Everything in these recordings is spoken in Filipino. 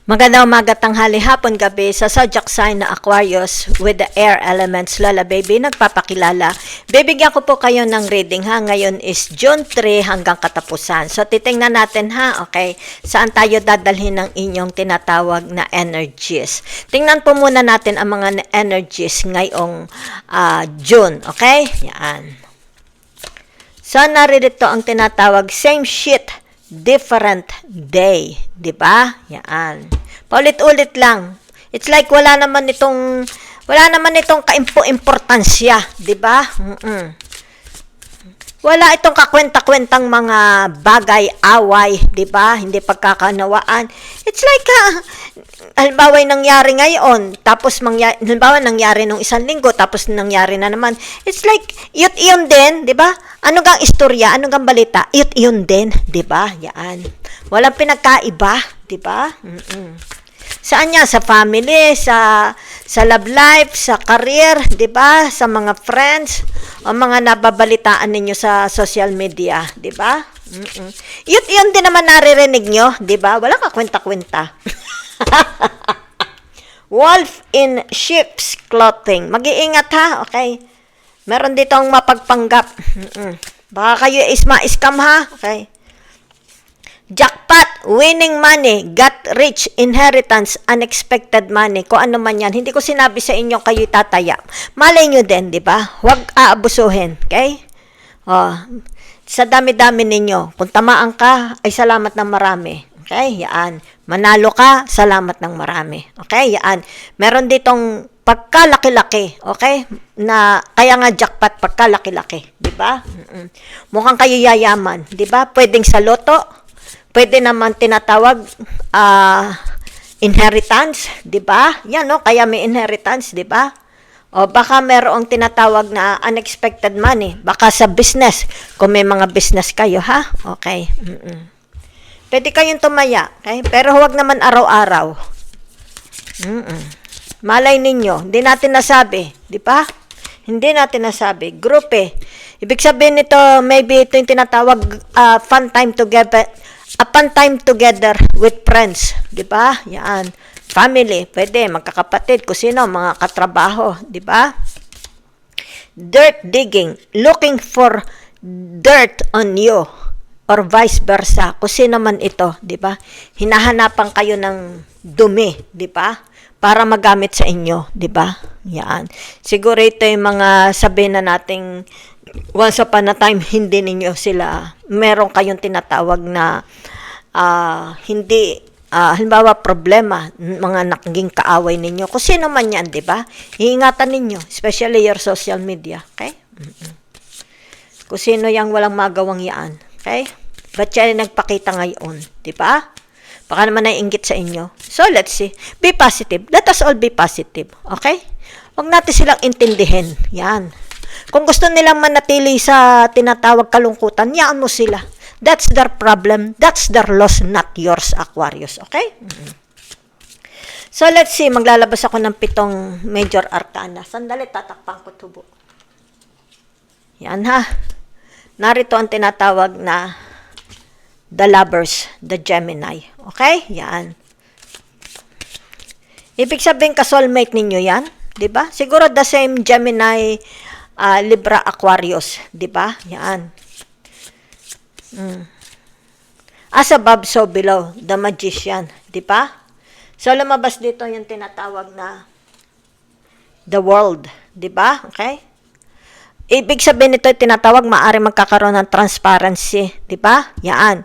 Magandang umaga, tanghali, hapon, gabi sa zodiac sign na Aquarius with the air elements. Lola Baby, nagpapakilala. Bibigyan ko po kayo ng reading ha. Ngayon is June 3 hanggang katapusan. So, titingnan natin ha, okay, saan tayo dadalhin ng inyong tinatawag na energies. Tingnan po muna natin ang mga energies ngayong June, okay? Yan. So, naririto ang tinatawag same shit, different day, 'di ba? Yan. Paulit-ulit lang. It's like wala naman itong kaimpo-importansya, 'di ba? Wala itong kakwenta-kwentang mga bagay, away, 'di ba? Hindi pagkakanawaan. It's like halimbawa nangyari ngayon, tapos halimbawa nangyari nung isang linggo, tapos nangyari na naman. It's like yun din, 'di ba? Ano gang istorya, ano gang balita? Yun din, 'di ba? Yan. Walang pinagkaiba, 'di ba? Saan niya? Sa family, sa love life, sa career, 'di ba? Sa mga friends, o mga nababalitaan ninyo sa social media, 'di ba? Yun din naman naririnig nyo, 'di ba? Wala ka kwenta-kwenta. Wolf in sheep's clothing. Mag-iingat ha, okay? Meron dito ang mapagpanggap. Baka kayo is ma-scam ha, okay? Jackpot, winning money, got rich, inheritance, unexpected money. Kung ano man yan. Hindi ko sinabi sa inyo kayo tataya. Malay nyo din, di ba? Huwag aabusuhin, okay? Sa dami-dami ninyo. Kung tamaan ka, ay salamat ng marami. Okay, yan. Manalo ka, salamat ng marami. Okay, yan. Meron ditong pagkalaki-laki, okay? Na kaya nga jackpot pagkalaki-laki, 'di ba? Mukhang kayo yayaman, 'di ba? Pwedeng sa loto, pwede naman tinatawag inheritance, 'di ba? Yan no, kaya may inheritance, 'di ba? O baka merong tinatawag na unexpected money, baka sa business, kung may mga business kayo, ha? Okay. Pwede kayong tumaya, okay? Pero huwag naman araw-araw. Malay ninyo, hindi natin nasabi, di ba? Hindi natin nasabi. Grupe. Ibig sabihin nito, maybe ito yung tinatawag fun time together with friends, di ba? Yan. Family, pwede, magkakapatid, kusino, mga katrabaho, di ba? Dirt digging, looking for dirt on you, or vice versa, kusino man ito, di ba? Hinahanapan kayo ng dumi, di ba? Para magamit sa inyo, 'di ba? Yan. Siguro ito yung mga sabihin na nating once upon a time hindi ninyo sila, meron kayong tinatawag na hindi halimbawa problema, mga naging kaaway ninyo. Kung sino man 'yan, 'di ba? Iingatan ninyo, especially your social media, okay? Kung sino yang walang magawang yan, okay? Ba't yan nagpakita ngayon, 'di ba? Baka naman naiinggit sa inyo. So, let's see. Be positive. Let us all be positive. Okay? Huwag natin silang intindihin. Yan. Kung gusto nilang manatili sa tinatawag kalungkutan, yaan mo sila. That's their problem. That's their loss, not yours, Aquarius. Okay? So, let's see. Maglalabas ako ng 7 major arcana. Sandali, tatakpan ko tubo. Yan ha. Narito ang tinatawag na the lovers, the Gemini. Okay? Yan. Ibig sabihin ka-soulmate ninyo yan. Diba? Siguro the same Gemini, Libra, Aquarius. Diba? Yan. As above, so below. The Magician. Diba? So, lumabas dito yung tinatawag na the world. Diba? Okay? Ibig sabihin nito, tinatawag, maaari magkakaroon ng transparency. Diba? Yan.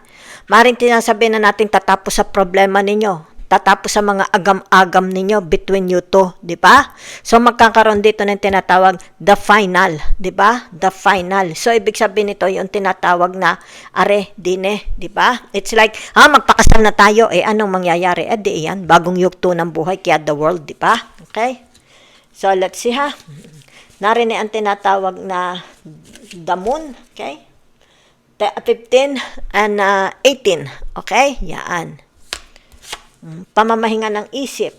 Maring tinasabi na natin tatapos sa problema ninyo, tatapos sa mga agam-agam ninyo between you two, di ba? So magkakaroon dito ng tinatawag the final, di ba? The final. So ibig sabihin nito yung tinatawag na are dine, di ba? It's like, magpakasal na tayo, anong mangyayari? Di yan, bagong yugto ng buhay, kaya the world, di ba? Okay? So let's see ha. Narinig ang tinatawag na the moon, okay? 15 and 18. Okay? Yan. Pamamahinga ng isip.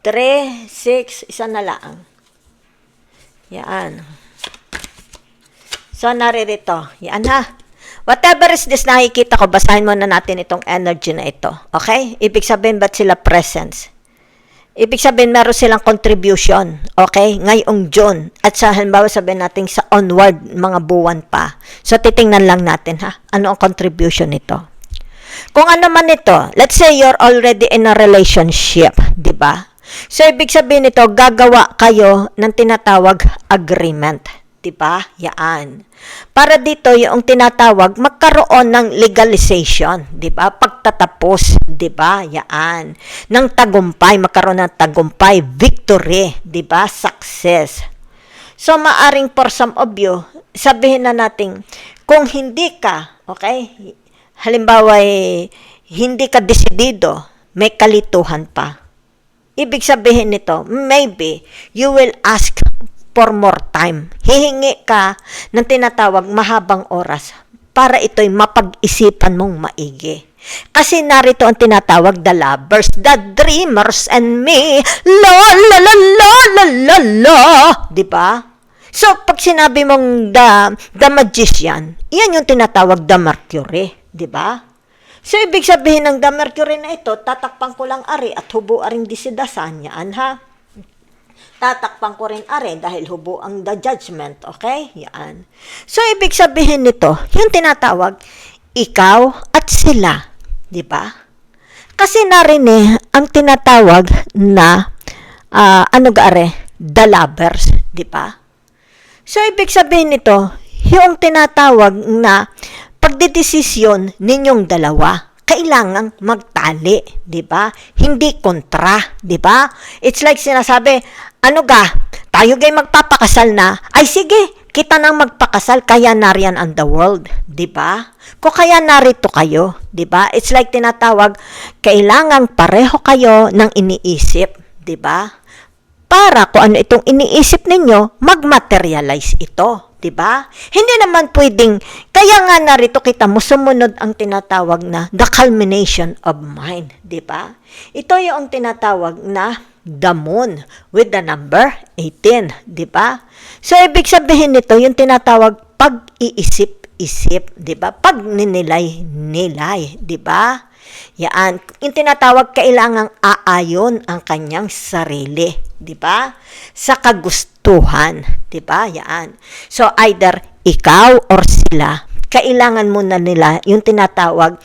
3, 6, isa na lang. Yan. So, naririto. Yan ha. Whatever is this nakikita ko, basahin muna natin itong energy na ito. Okay? Ibig sabihin, ba't sila presence? Ibig sabihin, meron silang contribution. Okay? Ngayong June. At sa halimbawa, sabihin natin sa onward, mga buwan pa. So, titingnan lang natin, ha? Ano ang contribution nito? Kung ano man ito, let's say you're already in a relationship, di ba? So, ibig sabihin nito, gagawa kayo ng tinatawag agreement. Diba? Yaan. Para dito, yung tinatawag, magkaroon ng legalization. Diba? Pagtatapos. Diba? Yaan. Ng tagumpay, magkaroon ng tagumpay. Victory. Diba? Success. So, maaring for some of you, sabihin na natin, kung hindi ka, okay? Halimbawa, hindi ka desidido, may kalituhan pa. Ibig sabihin nito, maybe, you will ask for more time. Hihingi ka ng tinatawag mahabang oras para ito'y mapag-isipan mong maigi. Kasi narito ang tinatawag the lovers, the dreamers, and me. La la la la la la la. Diba? So, pag sinabi mong the magician, yan yung tinatawag the Mercury. Diba? So, ibig sabihin ng the Mercury na ito, tatakpan ko lang ari at hubo aring disidasan yan, ha? Tatakpan ko rin are dahil hubo ang the judgment, okay? Yan. So, ibig sabihin nito, yung tinatawag, ikaw at sila. Di ba? Kasi narinig ang tinatawag na, the lovers. Di ba? So, ibig sabihin nito, yung tinatawag na pagdedesisyon ninyong dalawa, kailangang magtali, di ba? Hindi kontra, di ba? It's like sinasabi, tayo gay magpapakasal na, ay sige, kita nang magpakasal, kaya nariyan ang the world, di ba? Kung kaya narito kayo, di ba? It's like tinatawag, kailangang pareho kayo ng iniisip, di ba? Para kung ano itong iniisip ninyo, mag-materialize ito. Diba? Hindi naman pwedeng, kaya nga narito kita mo sumunod ang tinatawag na the culmination of mind. Diba? Ito yung tinatawag na the moon with the number 18. Diba? So, ibig sabihin nito, yung tinatawag pag-iisip-isip. Diba? Pag-ninilay-nilay. Diba? Yan. Yung tinatawag, kailangang aayon ang kanyang sarili. Diba? Sa kagustuhan. Diba? Yan. So, either ikaw or sila, kailangan muna nila yung tinatawag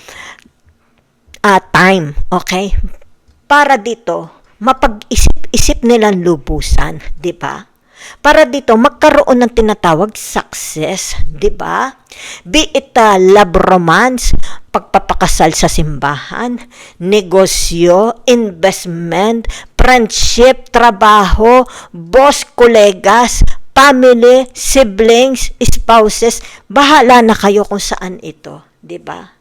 time. Okay? Para dito, mapag-isip-isip nilang lubusan. Diba? Para dito, magkaroon ng tinatawag success. Diba? Be it love romance, pagpapakasal sa simbahan, negosyo, investment, friendship, trabaho, boss, kolegas, family, siblings, spouses, bahala na kayo kung saan ito, 'di ba?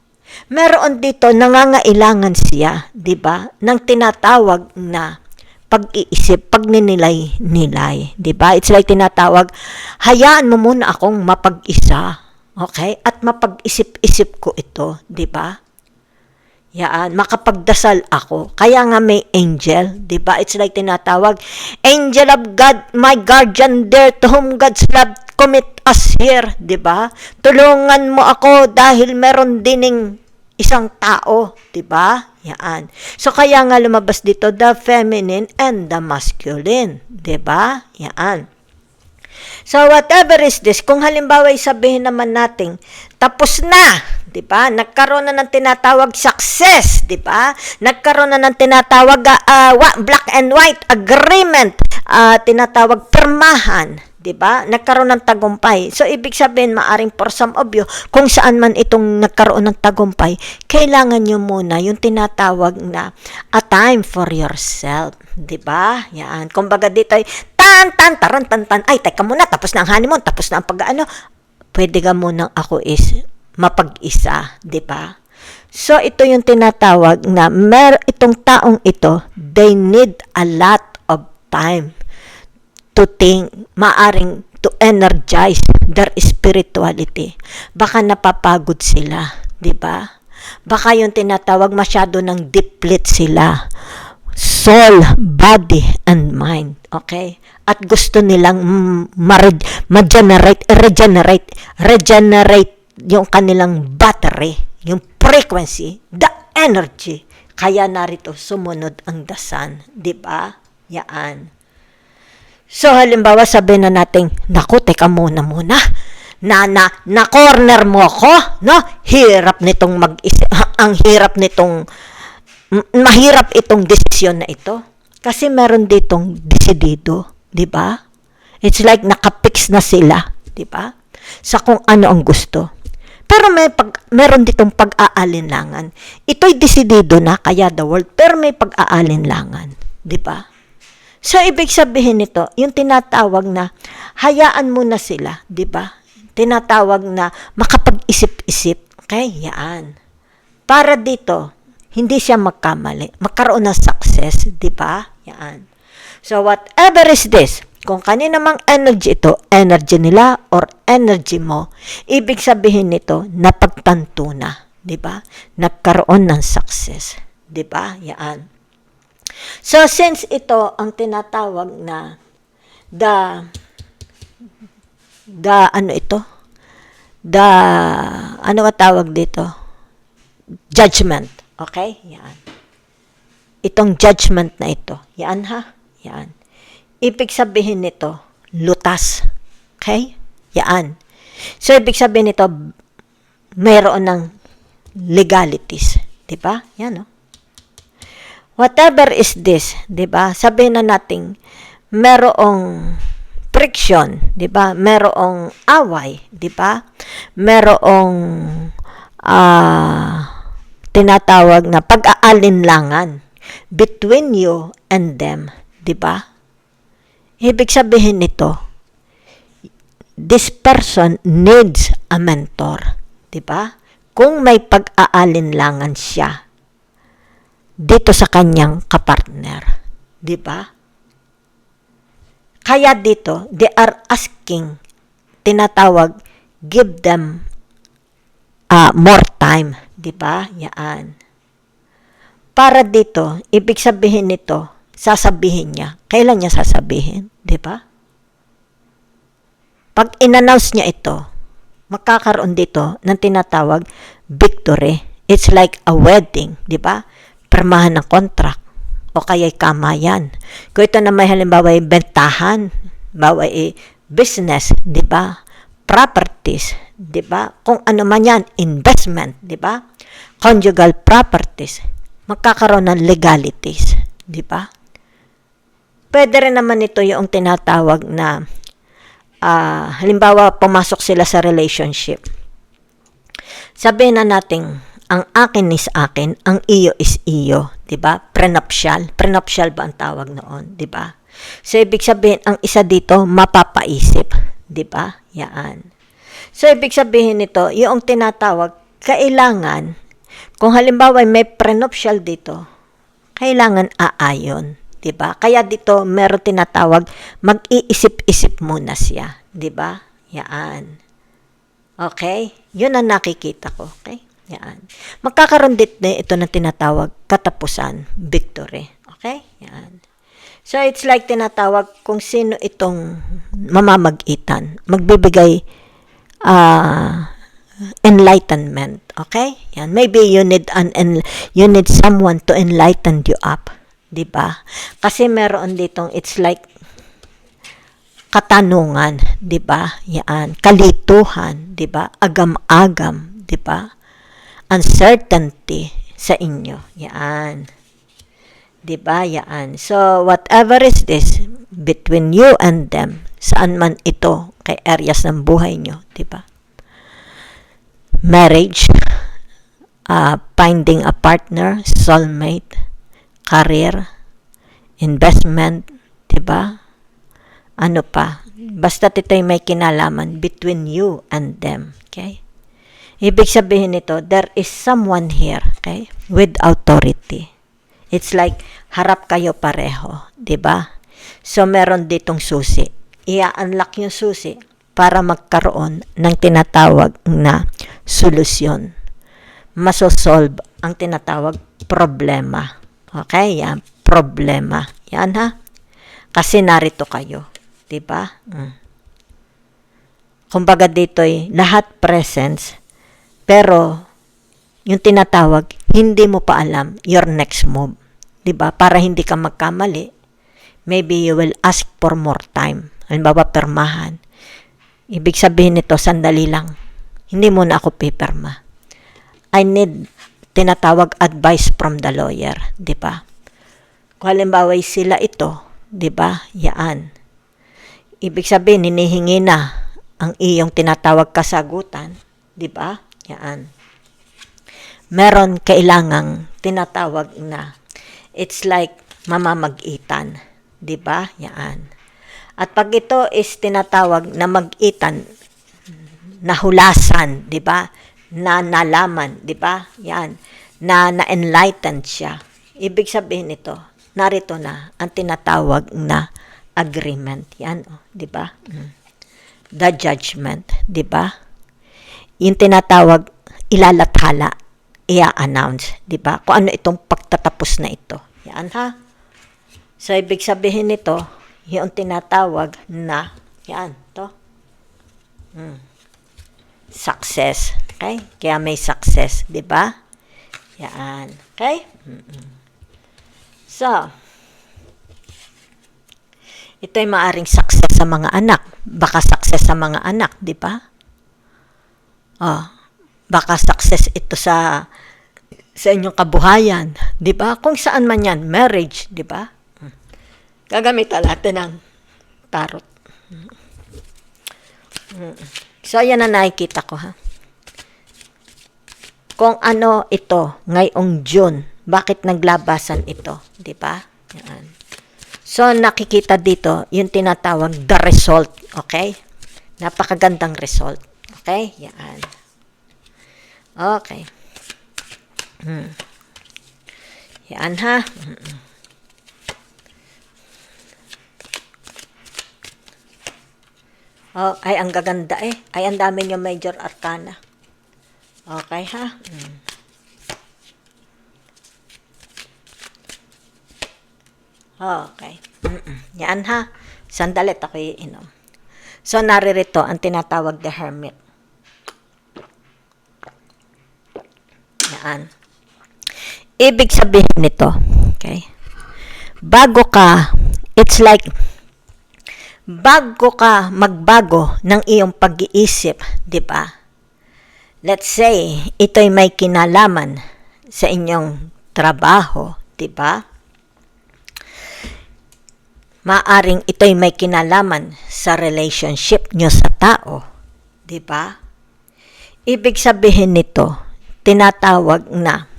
Meron dito nangangailangan siya, 'di ba? Ng tinatawag na pag-iisip, pagninilay-nilay, 'di ba? It's like tinatawag, hayaan mo muna akong mapag-isa. Okay? At mapag-isip-isip ko ito, 'di ba? Yan, makapagdasal ako. Kaya nga may angel, 'di ba? It's like tinatawag, angel of God, my guardian there to whom God's love commit us here, 'di ba? Tulungan mo ako dahil meron dining isang tao, 'di ba? Yan. So kaya nga lumabas dito the feminine and the masculine, 'di ba? Yan. So, whatever is this, kung halimbawa sabihin naman natin, tapos na, di ba? Nagkaroon na ng tinatawag success, di ba? Nagkaroon na ng tinatawag black and white agreement, tinatawag permahan, di ba? Nagkaroon ng tagumpay. So, ibig sabihin, maaring for some of you, kung saan man itong nagkaroon ng tagumpay, kailangan nyo muna yung tinatawag na a time for yourself. Diba? Yan. Kumbaga dito ay taran, ay, teka muna, tapos na ang honeymoon, tapos na ang pag-ano. Pwede ka munang ako is mapag-isa. Diba? So, ito yung tinatawag na itong taong ito, they need a lot of time to think, maaring to energize their spirituality. Baka napapagod sila. Diba? Baka yung tinatawag masyado ng deplete sila. Soul, body, and mind. Okay? At gusto nilang regenerate yung kanilang battery, yung frequency, the energy. Kaya narito sumunod ang the sun, di ba? Yan. So halimbawa sabihin na natin, naku, teka muna. Na corner mo ako, no? Hirap nitong mag-isip, ang hirap nitong, mahirap itong desisyon na ito. Kasi meron ditong desidido, di ba? It's like nakapix na sila, di ba? Sa kung ano ang gusto. Pero meron ditong pag-aalinlangan. Ito'y desidido na, kaya the world, pero may pag-aalinlangan, di ba? So, ibig sabihin nito, yung tinatawag na, hayaan mo na sila, di ba? Tinatawag na makapag-isip-isip. Okay, yan. Para dito, hindi siya magkamali. Magkaroon ng success, di ba? Yan. So, whatever is this, kung kanina mang energy ito, energy nila or energy mo, ibig sabihin nito, napagtanto na, di ba? Nagkaroon ng success, di ba? Yan. So, since ito ang tinatawag na ano ka tawag dito? Judgment. Okay? Yan. Itong judgment na ito. Yan ha? Yan. Ibig sabihin nito, lutas. Okay? Yan. So, ibig sabihin nito, mayroon ng legalities. Diba? Yan, no? Whatever is this, diba? Sabihin na natin, merong friction, diba? Merong away, diba? Merong tinatawag na pag-aalinlangan between you and them, diba? Ibig sabihin nito, this person needs a mentor, diba? Kung may pag-aalinlangan siya dito sa kanyang kapartner, diba? Kaya dito, they are asking, tinatawag, give them more time, diba? Yan. Para dito, ibig sabihin nito, sasabihin niya. Kailan niya sasabihin? Diba? Pag in-announce niya ito, magkakaroon dito ng tinatawag victory. It's like a wedding, diba? Permahan ng contract o kaya'y kamayan. Kung ito na may halimbawa ay bentahan, bawa ay business, diba? Properties, diba? Kung ano man yan, investment, diba? Conjugal properties, magkakaroon ng legalities, diba? Pwede rin naman ito yung tinatawag na halimbawa pumasok sila sa relationship. Sabihin na natin, ang akin is akin, ang iyo is iyo, 'di ba? Prenuptial. Prenuptial ba ang tawag noon, 'di ba? So ibig sabihin ang isa dito mapapaisip, 'di ba? Yan. So ibig sabihin nito, yung tinatawag kailangan kung halimbawa may prenuptial dito, kailangan aayon, 'di ba? Kaya dito meron tinatawag mag-iisip-isip muna siya, 'di ba? Yan. Okay? 'Yun ang nakikita ko, okay? Yan. Magkakaroon dito ito na tinatawag katapusan, victory. Okay? Yan. So, it's like tinatawag kung sino itong mamamag-itan. Magbibigay enlightenment. Okay? Yan. Maybe you need someone to enlighten you up. Diba? Kasi meron ditong it's like katanungan. Diba? Yan. Kalituhan. Diba? Agam-agam. Diba? Uncertainty sa inyo. Yan. Diba? Yan. So, whatever is this, between you and them, saan man ito, kay areas ng buhay nyo. Diba? Marriage, finding a partner, soulmate, career, investment, diba? Ano pa? Basta ito'y may kinalaman between you and them. Okay? Ibig sabihin nito, there is someone here, okay, with authority. It's like, harap kayo pareho, di ba? So, meron ditong susi. I-unlock yung susi para magkaroon ng tinatawag na solusyon. Masosolve ang tinatawag problema. Okay? Yan, problema. Yan ha? Kasi narito kayo, di ba? Kumbaga dito'y lahat presence, Pero, yung tinatawag, hindi mo pa alam your next move. 'Di ba? Para hindi ka magkamali, maybe you will ask for more time. Halimbawa, permahan. Ibig sabihin nito, sandali lang. Hindi mo na ako pipirma. I need tinatawag advice from the lawyer, 'di ba? Kung halimbawa sila ito, 'di ba? Yaan. Ibig sabihin hinihingi na ang iyong tinatawag kasagutan, 'di ba? Yaan. Meron kailangang tinatawag na it's like mamamag-itan, 'di ba? Yaan. At pag ito is tinatawag na mag-itan, nahulasan, 'di ba? Na nalaman, 'di ba? Yan. Na-enlighten siya. Ibig sabihin nito, narito na ang tinatawag na agreement. Yan, 'di ba? The judgment, 'di ba? Yung tinatawag ilalathala, i-announce, 'di ba? Kung ano itong pagtatapos na ito. Yan ha. So ibig sabihin nito, yung tinatawag na yan, to. Success. Okay? Kaya may success, 'di ba? Yan. Okay? So, ito ay maaring success sa mga anak. Baka success sa mga anak, 'di ba? Baka success ito sa inyong kabuhayan, 'di ba? Kung saan man 'yan, marriage, 'di ba? Gagamitan natin ng tarot. So, yan na nakikita ko, ha? Kung ano ito, ngayong June, bakit naglabasan ito, di ba? Yan. So, nakikita dito, yung tinatawag, the result, okay? Napakagandang result, okay? Yan. Okay. Yan, ha? Ay, ang gaganda eh. Ay, ang dami yung major arcana. Okay, ha? Okay. Yan, ha? Sandalit ako iinom. So, naririto ang tinatawag the hermit. Yan. Ibig sabihin nito, okay? Bago ka magbago ng iyong pag-iisip, 'di ba? Let's say, ito'y may kinalaman sa inyong trabaho, 'di ba? Maaring ito'y may kinalaman sa relationship nyo sa tao, 'di ba? Ibig sabihin nito, tinatawag na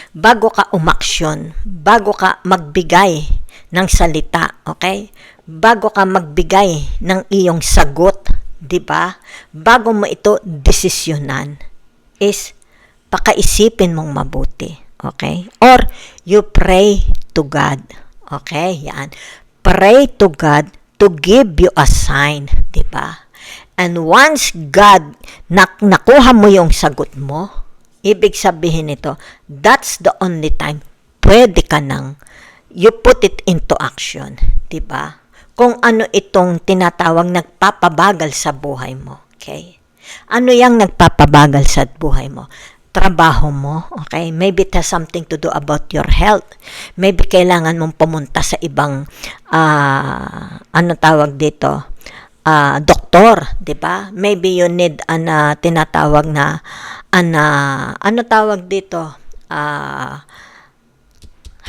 bago ka umaksyon, bago ka magbigay ng salita, okay? Bago ka magbigay ng iyong sagot, 'di ba? Bago mo ito desisyonan, is pakaisipin mong mabuti, okay? Or you pray to God, okay? Yan. Pray to God to give you a sign, 'di ba? And once God nakuha mo yung sagot mo, ibig sabihin nito, that's the only time pwede ka nang you put it into action, 'di ba? Kung ano itong tinatawag nagpapabagal sa buhay mo, okay? Ano yang nagpapabagal sa buhay mo? Trabaho mo, okay? Maybe it has something to do about your health. Maybe kailangan mong pumunta sa ibang ano tawag dito? Doktor, 'di ba? Maybe you need tinatawag na ano tawag dito?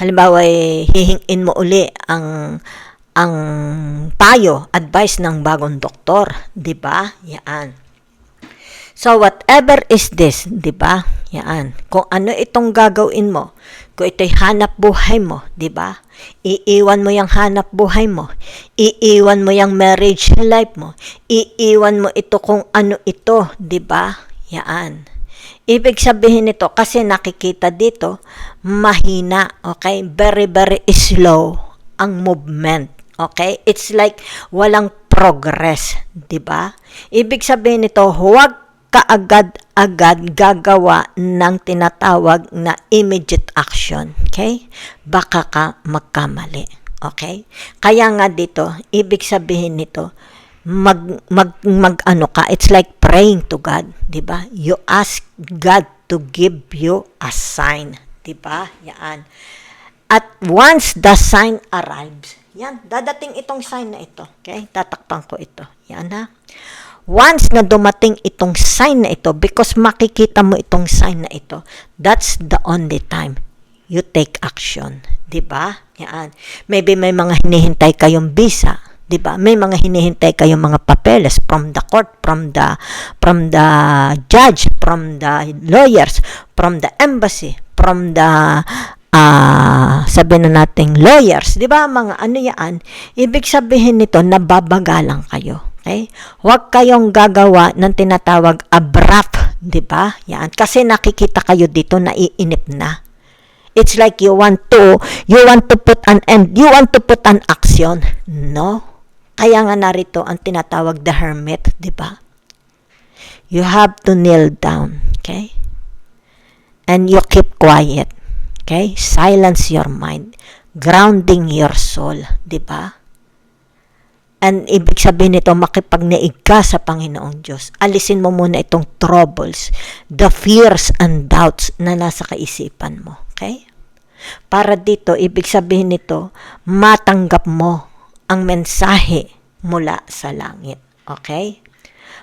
Halimbawa, hihingin mo uli ang payo, advice ng bagong doktor, 'di ba? Yan. So whatever is this, 'di ba? Yan. Kung ano itong gagawin mo, kung ito'y hanap buhay mo, 'di ba? Iiwan mo yung hanap buhay mo. Iiwan mo yung marriage life mo. Iiwan mo ito kung ano ito, 'di ba? Yan. Ibig sabihin nito, kasi nakikita dito, mahina, okay? Very, very slow ang movement, okay? It's like walang progress, 'di ba? Ibig sabihin nito, huwag kaagad-agad gagawa ng tinatawag na immediate action, okay? Baka ka magkamali, okay? Kaya nga dito, ibig sabihin nito, ano ka, it's like praying to God, 'di ba? You ask God to give you a sign, 'di ba? Yan. At once the sign arrives, yan, dadating itong sign na ito. Okay? Tatakpan ko ito. Yan ha. Once na dumating itong sign na ito, because makikita mo itong sign na ito, that's the only time you take action. Diba? Yan. Maybe may mga hinihintay kayong visa. Diba? May mga hinihintay kayong mga papeles from the court, from the judge, from the lawyers, from the embassy, from the sabi na nating lawyers, di ba? Mga ano yan, ibig sabihin nito, nababagalan kayo. Okay? Huwag kayong gagawa ng tinatawag abrupt, di ba? Yan. Kasi nakikita kayo dito, naiinip na. It's like you want to put an end, you want to put an action. No? Kaya nga narito ang tinatawag the hermit, di ba? You have to kneel down, okay? And you keep quiet. Okay? Silence your mind. Grounding your soul. Diba? And ibig sabihin nito, makipagnaig ka sa Panginoong Diyos. Alisin mo muna itong troubles, the fears and doubts na nasa kaisipan mo. Okay? Para dito, ibig sabihin nito, matanggap mo ang mensahe mula sa langit. Okay?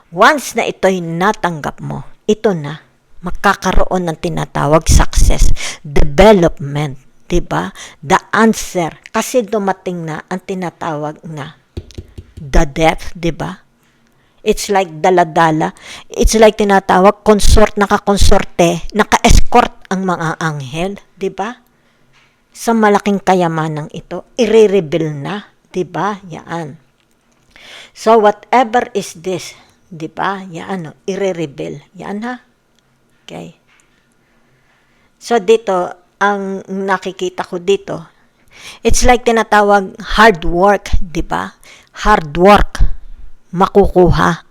Once na ito'y natanggap mo, ito na, magkakaroon ng tinatawag success, development, diba? The answer. Kasi dumating na ang tinatawag na the death, diba? It's like daladala. It's like tinatawag nakakonsorte, naka-escort ang mga anghel, diba? Sa malaking kayamanang ito, i-reveal na, diba? Yan. So, whatever is this, diba? Yan, i-reveal. Yan ha. Okay. So dito, ang nakikita ko dito, it's like tinatawag hard work, di ba? Hard work, makukuha.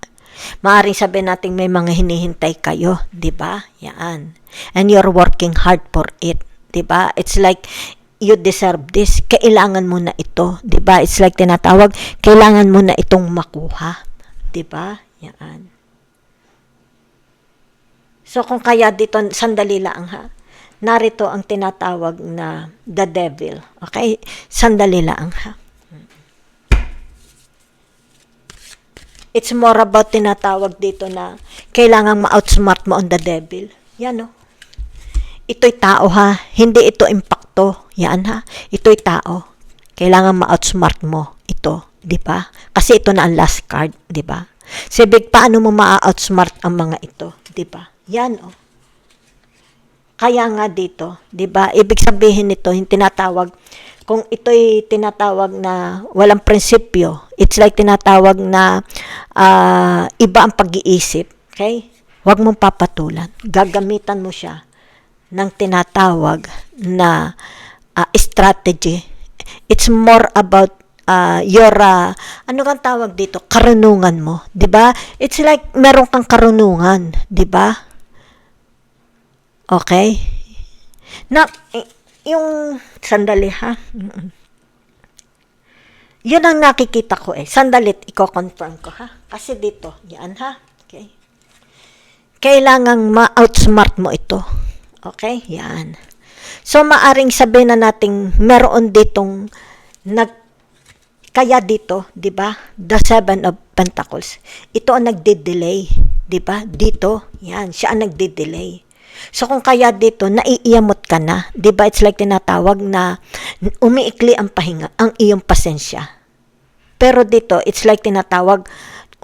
Maaring sabihin natin may mga hinihintay kayo, di ba? Yan. And you're working hard for it, di ba? It's like you deserve this. Kailangan mo na ito, di ba? It's like tinatawag, kailangan mo na itong makuha, di ba? Yan. So, kung kaya dito, sandali lang ha. Narito ang tinatawag na the devil. Okay? Sandali lang ha. It's more about tinatawag dito na kailangang ma-outsmart mo on the devil. Yan o. Ito'y tao ha. Hindi ito impacto. Yan ha. Ito'y tao. Kailangan ma-outsmart mo ito. Diba? Kasi ito na ang last card. Diba? Sibig, paano mo ma-outsmart ang mga ito? Diba? Yan oh. Kaya nga dito, 'di ba? Ibig sabihin nito, yung tinatawag kung ito'y tinatawag na walang prinsipyo, it's like tinatawag na iba ang pag-iisip, okay? Huwag mong papatulan. Gagamitan mo siya ng tinatawag na strategy. It's more about your ano kang tawag dito? Karunungan mo, 'di ba? It's like meron kang karunungan, 'di ba? Okay? Na, yung, sandali ha. Yun ang nakikita ko eh. Sandali, i-confirm ko ha. Kasi dito, yan ha. Okay? Kailangang ma-outsmart mo ito. Okay? Yan. So, maaring sabihin na nating meron ditong kaya dito, di ba? The Seven of Pentacles. Ito ang nagde-delay. Di ba? Dito, yan. Siya ang nagde-delay. So, kung kaya dito, naiiyamot ka na, di ba? It's like tinatawag na umiikli ang pahinga, ang iyong pasensya. Pero dito, it's like tinatawag,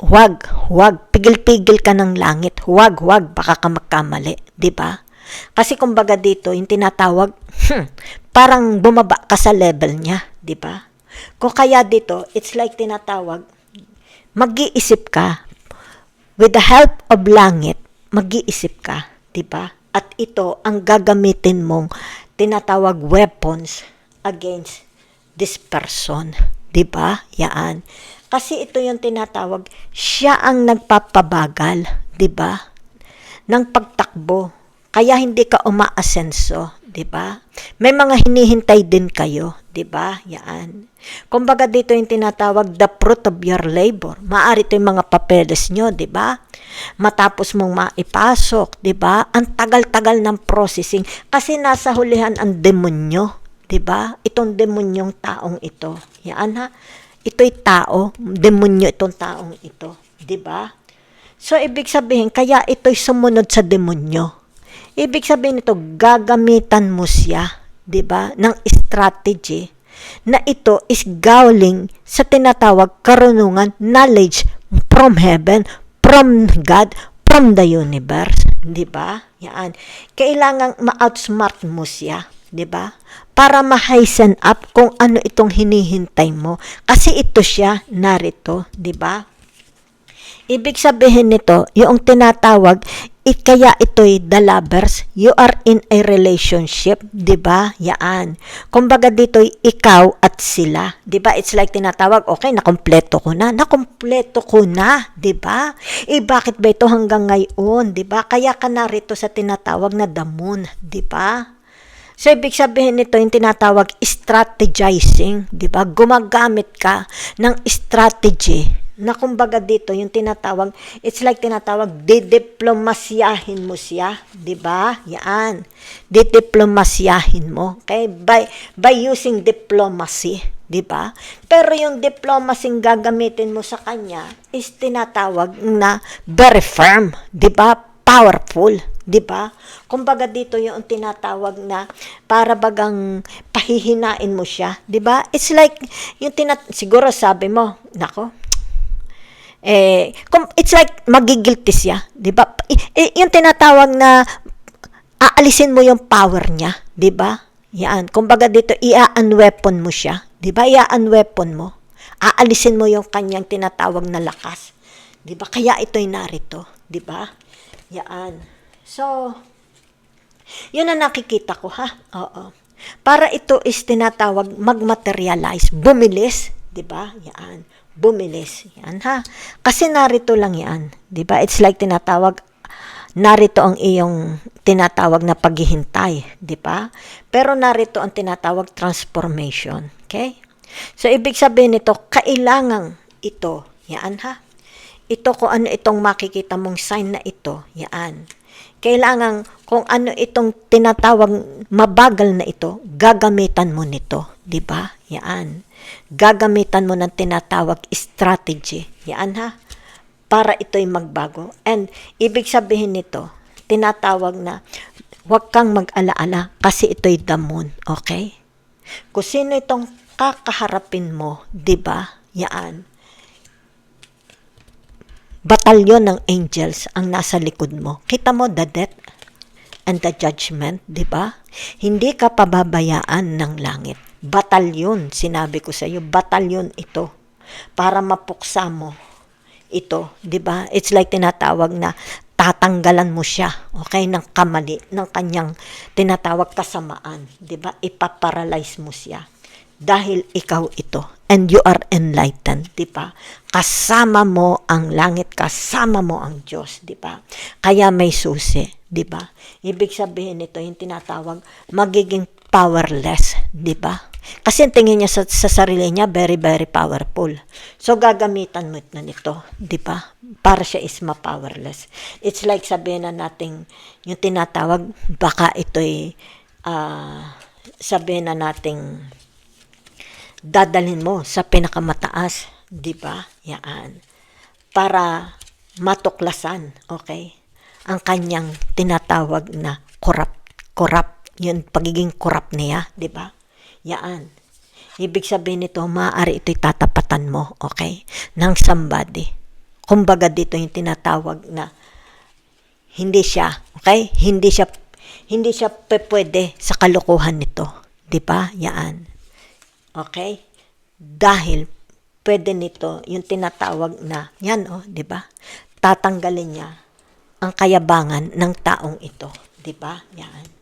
huwag, pigil-pigil ka ng langit, huwag, baka ka magkamali, di ba? Kasi kumbaga dito, yung tinatawag, parang bumaba ka sa level niya, di ba? Kung kaya dito, it's like tinatawag, mag-iisip ka, with the help of langit, mag-iisip ka, di ba? At ito ang gagamitin mong tinatawag weapons against this person. Diba? Yan. Kasi ito yung tinatawag, siya ang nagpapabagal. Diba? Ng pagtakbo. Kaya hindi ka umaasenso. 'di ba? May mga hinihintay din kayo, 'di ba? Yan. Kumbaga dito yung tinatawag the fruit of your labor. Maari ito yung mga papeles nyo, 'di ba? Matapos mong maipasok, 'di ba? Ang tagal-tagal ng processing kasi nasa hulihan ang demonyo, 'di ba? Itong demonyong taong ito. Yan ha. Ito'y tao, demonyo itong taong ito, 'di ba? So ibig sabihin kaya ito'y sumunod sa demonyo. Ibig sabihin nito, gagamitan mo siya, 'di ba, ng strategy na ito is galing sa tinatawag karunungan, knowledge from heaven, from God, from the universe, 'di ba? Yan. Kailangang ma-outsmart mo siya, 'di ba? Para ma-hasten up kung ano itong hinihintay mo. Kasi ito siya narito, 'di ba? Ibig sabihin nito, yung tinatawag, kaya ito'y the lovers, you are in a relationship, 'di ba? Yan. Kumbaga dito'y ikaw at sila, 'di ba? It's like tinatawag, okay, nakumpleto ko na, 'di ba? Bakit ba ito hanggang ngayon, 'di ba? Kaya ka narito sa tinatawag na the moon, 'di ba? So, ibig sabihin nito, yung tinatawag strategizing, 'di ba? Gumagamit ka ng strategy na kumbaga dito yung tinatawag, it's like tinatawag, didiplomasyahin mo siya, 'di ba? Yan. Didiplomasyahin mo. Okay? By using diplomacy, 'di ba? Pero yung diplomacy gagamitin mo sa kanya is tinatawag na very firm, 'di ba? Powerful, 'di ba? Kumbaga dito yung tinatawag na para bagang pahihinain mo siya, 'di ba? It's like yung siguro sabi mo, nako, it's like magigilty siya, 'di ba? Yung tinatawag na aalisin mo yung power niya, 'di ba? Yan, kumbaga dito ia-unweapon mo siya, 'di ba? Ia-unweapon mo. Aalisin mo yung kanyang tinatawag na lakas, 'di ba? Kaya ito'y narito, 'di ba? Yan. So, yun ang nakikita ko, ha? Oo. Para ito is tinatawag magmaterialize, bumilis, 'di ba? Yan. Bumilis. Yan, ha? Kasi narito lang yan. 'Di ba? It's like tinatawag, narito ang iyong tinatawag na paghihintay. 'Di ba? Pero narito ang tinatawag transformation. Okay? So, ibig sabihin nito, kailangan ito. Yan, ha? Ito kung ano itong makikita mong sign na ito. Yan. Kailangan kung ano itong tinatawag mabagal na ito, gagamitan mo nito. 'Di ba? Yan. Gagamitan mo ng tinatawag strategy. Yan, ha? Para ito'y magbago. And ibig sabihin nito, tinatawag na huwag kang mag-alaala kasi ito'y the moon. Okay? Kung sino itong kakaharapin mo, 'di ba? Yan. Batalyon ng angels ang nasa likod mo. Kita mo the death and the judgment, 'di ba? Hindi ka pababayaan ng langit. Batalyon, sinabi ko sa iyo, batalyon ito para mapuksa mo ito, 'di ba? It's like tinatawag na tatanggalan mo siya, okay, ng kamali, ng kanyang tinatawag kasamaan, 'di ba? Ipaparalyze mo siya dahil ikaw ito and you are enlightened, 'di ba? Kasama mo ang langit, kasama mo ang Diyos, 'di ba? Kaya may susi, 'di ba? Ibig sabihin nito yung tinatawag magiging powerless, 'di ba? Kasi tingin niya sa sarili niya very very powerful. So gagamitan mo na nito, 'di ba? Para siya is ma-powerless. It's like sabihin na nating yung tinatawag baka ito'y sabihin na nating dadalhin mo sa pinakamataas, 'di ba? Yan. Para matuklasan, okay? Ang kanyang tinatawag na corrupt, yung pagiging corrupt niya, 'di ba? Yan. Ibig sabihin nito, maaari ito'y tatapatan mo, okay? Ng somebody. Kumbaga dito yung tinatawag na hindi siya, okay? Hindi siya pwede sa kalokohan nito, 'di ba? Yan. Okay? Dahil pwede nito yung tinatawag na, yan 'di ba? Tatanggalin niya ang kayabangan ng taong ito, 'di ba? Yan.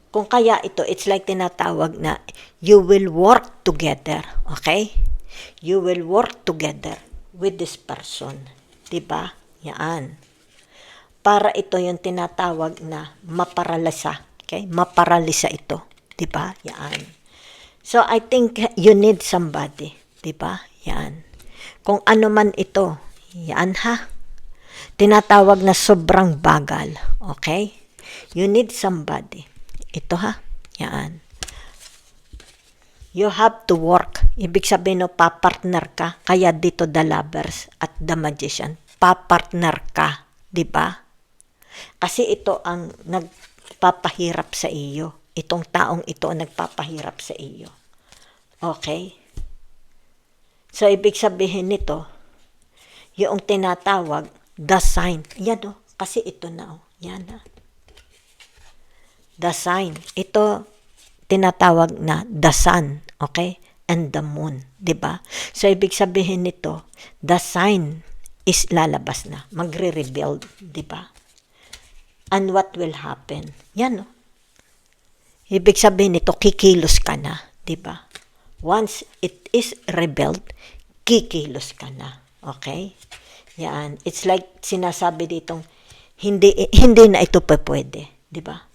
Kung kaya ito, it's like tinatawag na you will work together, okay? You will work together with this person, 'di ba? Yan. Para ito yung tinatawag na maparalisa Okay? Maparalisa ito. Diba? Yan. So, I think you need somebody. Diba? Yan. Kung ano man ito, yan ha. Tinatawag na sobrang bagal. Okay? You need somebody. Ito ha. Yan. You have to work. Ibig sabihin no, papartner ka. Kaya dito the lovers at the magician. Papartner ka. Diba? Kasi ito ang nagpapahirap sa iyo. Itong taong ito ang nagpapahirap sa iyo. Okay? So, ibig sabihin nito, yung tinatawag, the sign. Yan o. Kasi ito na o. Yan na. The sign. Ito, tinatawag na the sun. Okay? And the moon. Diba? So, ibig sabihin nito, the sign is lalabas na. Magre-rebuild. Diba? And what will happen? Yan o. Ibig sabihin nito, kikilos ka na. Diba? Once it is rebuilt, kikilos ka na. Okay? Yan. It's like sinasabi ditong, hindi na ito pwede. Diba?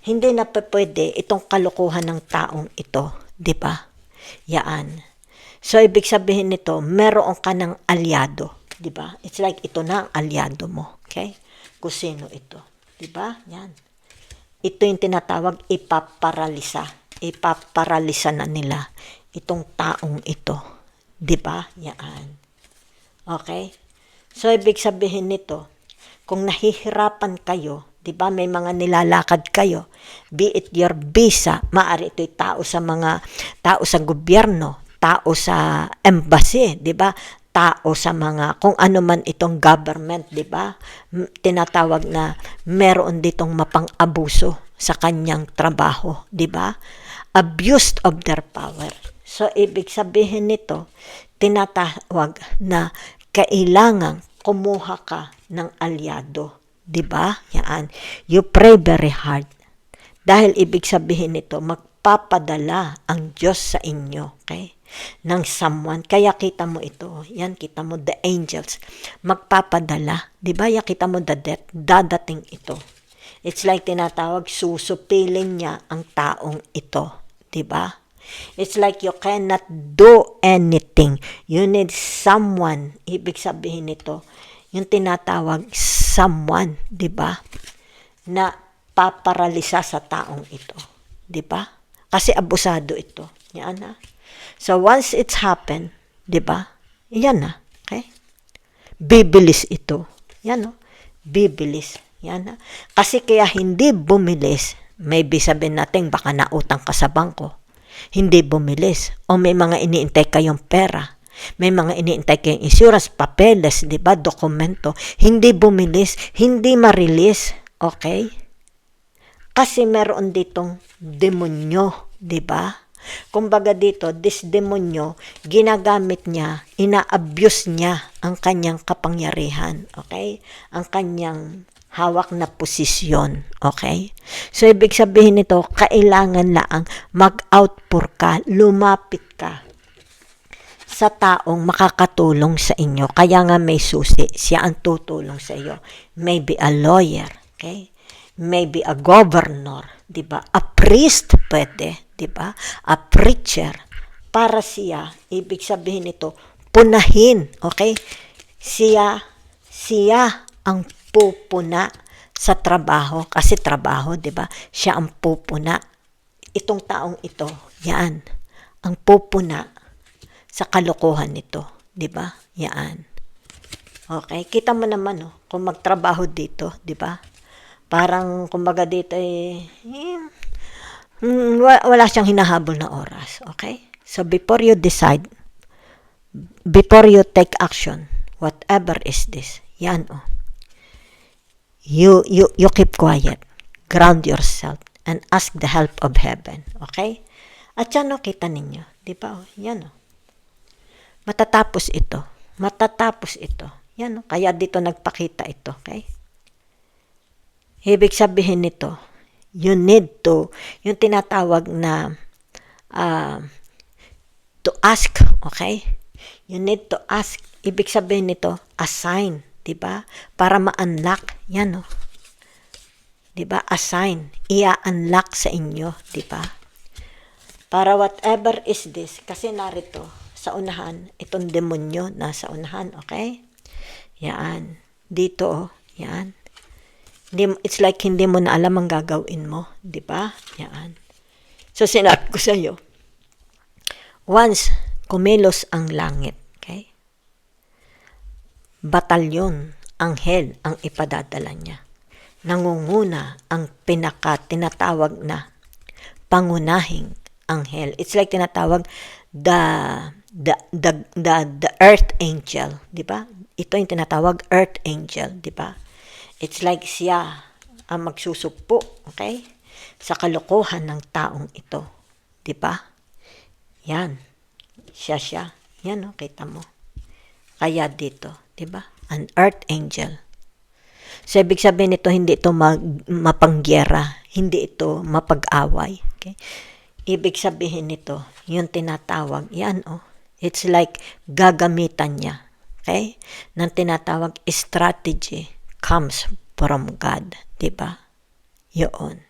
Hindi na pwede itong kalokohan ng taong ito. Diba? Yan. So, ibig sabihin nito, meron ka ng alyado. Diba? It's like ito na ang alyado mo. Okay? Kung sino ito. Diba? Yan. Ito yung tinatawag ipaparalisa. Ipaparalisa na nila itong taong ito. Diba? Yan. Okay? So, ibig sabihin nito, kung nahihirapan kayo, diba, may mga nilalakad kayo, be it your visa, maaari ito'y tao sa gobyerno, tao sa embassy, diba, tao sa mga, kung ano man itong government, diba, tinatawag na meron ditong mapang-abuso sa kanyang trabaho, diba, abused of their power. So, ibig sabihin nito, tinatawag na kailangan kumuha ka ng alyado. Diba? Yan. You pray very hard. Dahil ibig sabihin nito, magpapadala ang Diyos sa inyo. Okay? Ng someone. Kaya kita mo ito. Yan, kita mo the angels. Magpapadala. Diba? Yan, kita mo the death. Dadating ito. It's like tinatawag, susupilin niya ang taong ito. Diba? It's like you cannot do anything. You need someone. Ibig sabihin nito, yung tinatawag someone, di ba? Na paparalisa sa taong ito. Di ba? Kasi abusado ito. Yan na. So once it's happened, di ba? Yan na. Okay? Bibilis ito. Yan no? Bibilis. Yan na. Kasi kaya hindi bumilis, maybe sabihin natin baka nautang ka sa bangko. Hindi bumilis. O may mga iniintay kayong pera. May mga iniintay kayong insurance, papeles, di ba, dokumento. Hindi bumilis, hindi ma-release. Okay? Kasi meron ditong demonyo, di ba? Kumbaga dito, this demonyo, ginagamit niya, ina-abuse niya ang kanyang kapangyarihan. Okay? Ang kanyang hawak na posisyon. Okay? So, ibig sabihin nito, kailangan lang mag-outpour ka, lumapit ka sa taong makakatulong sa inyo. Kaya nga may susi, siya ang tutulong sa iyo. Maybe a lawyer, okay? Maybe a governor, di ba? A priest, pwede, di ba? A preacher. Para siya, ibig sabihin nito, punahin, okay? Siya ang pupuna sa trabaho. Kasi trabaho, di ba? Siya ang pupuna. Itong taong ito, yan, ang pupuna sa kalokohan nito, 'di ba? Yan. Okay, kita mo naman kung magtrabaho dito, 'di ba? Parang kumbaga dito wala siyang hinahabol na oras, okay? So before you decide, before you take action, whatever is this, yan You keep quiet, ground yourself and ask the help of heaven, okay? At yan kita ninyo, 'di ba? Yan Matatapos ito. Yan, kaya dito nagpakita ito, okay? Ibig sabihin nito, you need to, yung tinatawag na to ask, okay? You need to ask. Ibig sabihin nito, a sign, di ba? Para ma-unlock. Yan, 'di ba? Assign, i-unlock sa inyo, 'di ba? Para whatever is this, kasi narito sa unahan, itong demonyo nasa unahan, okay? Yan. Dito, oh, yan. It's like hindi mo na alam ang gagawin mo, 'di ba? Yan. So sinabi ko sa iyo, once kumilos ang langit, okay? Batalyon, anghel ang ipadadala niya. Nangunguna ang tinatawag na pangunahing anghel. It's like tinatawag the earth angel, 'di ba? Ito yung tinatawag earth angel, 'di ba? It's like siya ang magsusugpo, okay? Sa kalokohan ng taong ito, 'di ba? Yan. Siya. Yan, oh, kita mo. Kaya dito, 'di ba? An earth angel. So, ibig sabihin nito, hindi ito mapangyera, hindi ito mapag-away. Okay? Ibig sabihin nito, yung tinatawag, yan oh, it's like gagamitan niya. Okay? Nang tinatawag, strategy comes from God. Diba? Yun.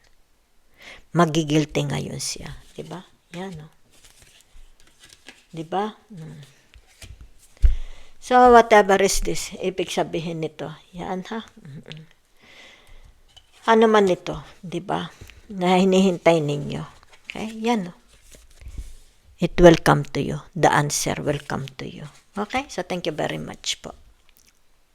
Magigilty ngayon siya. Diba? Yan oh. Diba? So, whatever is this, ibig sabihin nito, yan ha. Ano man ito, di ba? Na hinihintay ninyo. Okay, yan. It will come to you. The answer will come to you. Okay, so thank you very much po.